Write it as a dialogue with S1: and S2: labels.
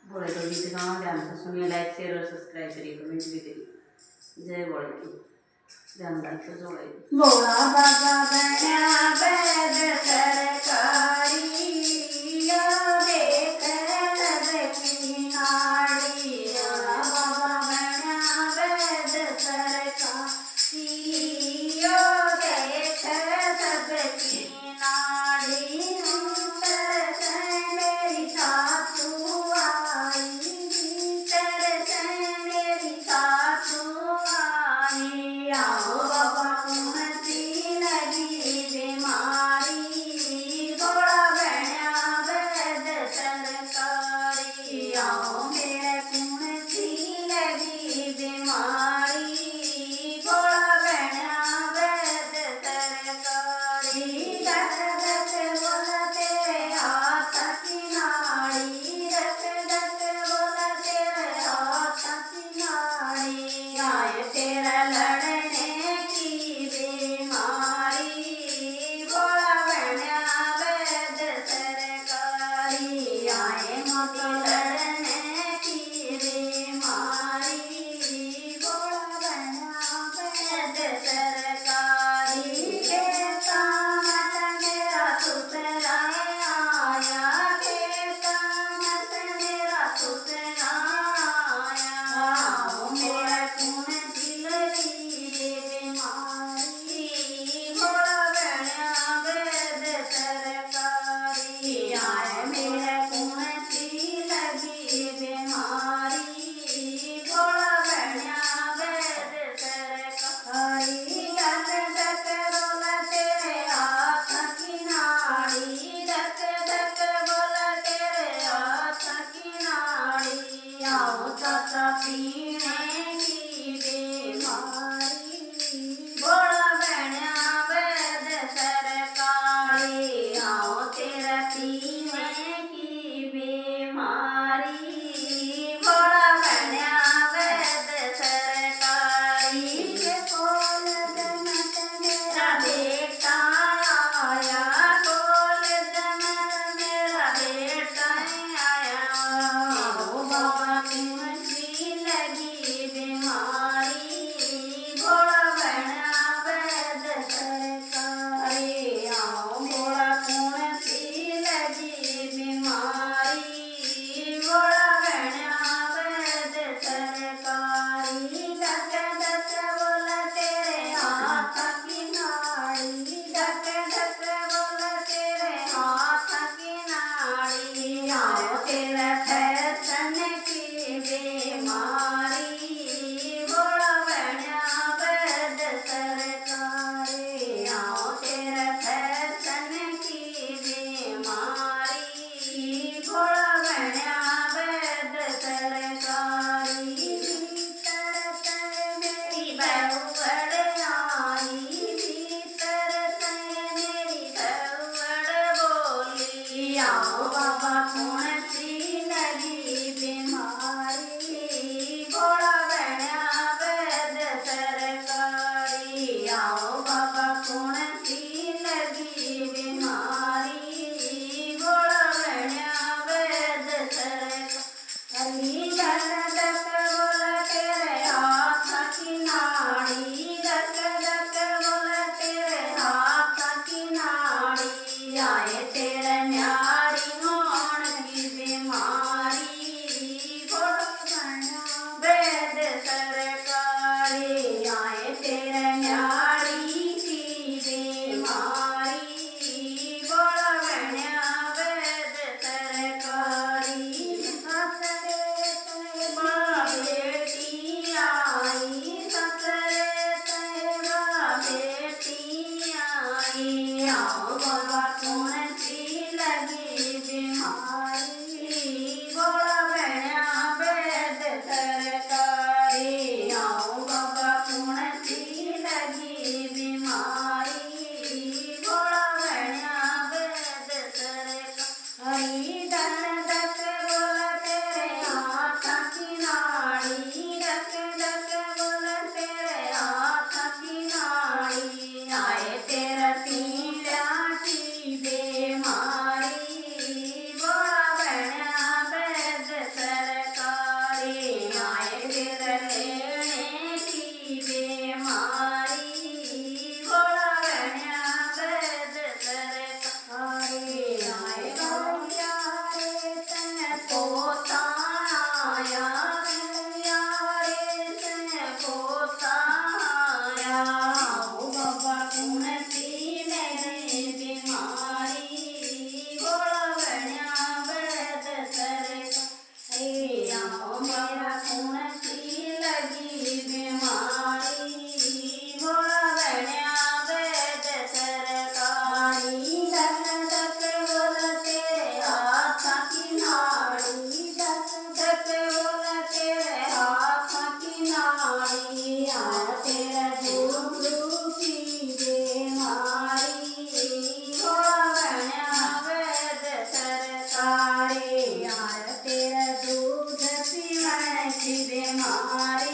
S1: भोले तो गीत गाओ, ध्यान से सुनिए, लाइक शेयर और सब्सक्राइब करिए, कमेंट भी करिए। जय भोले की ध्यान लाइक जोड़े।
S2: भोला बाबा बना बैद सरकारी देख सबकी नाड़ी। भोला बाबा बना बैद सरकारी देख सबकी नाड़ी। अंतर से मेरी सासू आई, भीतर से मेरी सासू आई। आओ बाबा कौन सी लगी बीमारी, भोला बना बैद सरकारी। आओ मेरे कौन सी लगी बीमारी, भोला बना बैद सरकारी। धक धक बोला तेरे हाथ की नाड़ी, धक धक बोला तेरे हाथ की नाड़ी। आए तेरा लड़ने की बीमारी, भोला बना बैद सरकारी। आए मत लड़ने की बीमारी, भोला बना बैद सरकारी। खेता मत मेरा सुतरा आया, खेता मत मेरा सुतरा आया। आओ मेरा कौन सी लगी बीमारी, भोला बना बैद सरकारी। आए मेरा कौन सी लगी बीमारी, भोला बना बैद सरकारी। धक धक बोला तेरे हाथ की नाड़ी, धक धक बोला तेरे हाथ की नाड़ी। आओ चाचा पीने की बीमारी, भोला बना बैद सरकारी। आओ तेरा पीने की बीमारी, भोला बना बैद सरकारी। कोल जमत मेरा बेटा आया, कोल जमत मेरा बेटा आया। आओ बाबा कौन सी लगी बीमारी, भोला बना बैद सरकारी। आओ भोला कौन सी लगी बीमारी, भोला बना बैद सरकारी। धक धक बोला तेरे हाथ की नाड़ी, धक धक बोला तेरे हाथ की नाड़ी। आओ तेरा फैशन की बीमारी, भोला बना बैद सरकारी। आओ तेरा फैशन की बीमारी, भोला बना बैद सरकारी। भीतर से मेरी बहुवड़ आई, भीतर से मेरी बहुवड़ बोली। आओ बाबा कौन सी लगी बीमारी, यार तेरा दूध पीवण की बीमारी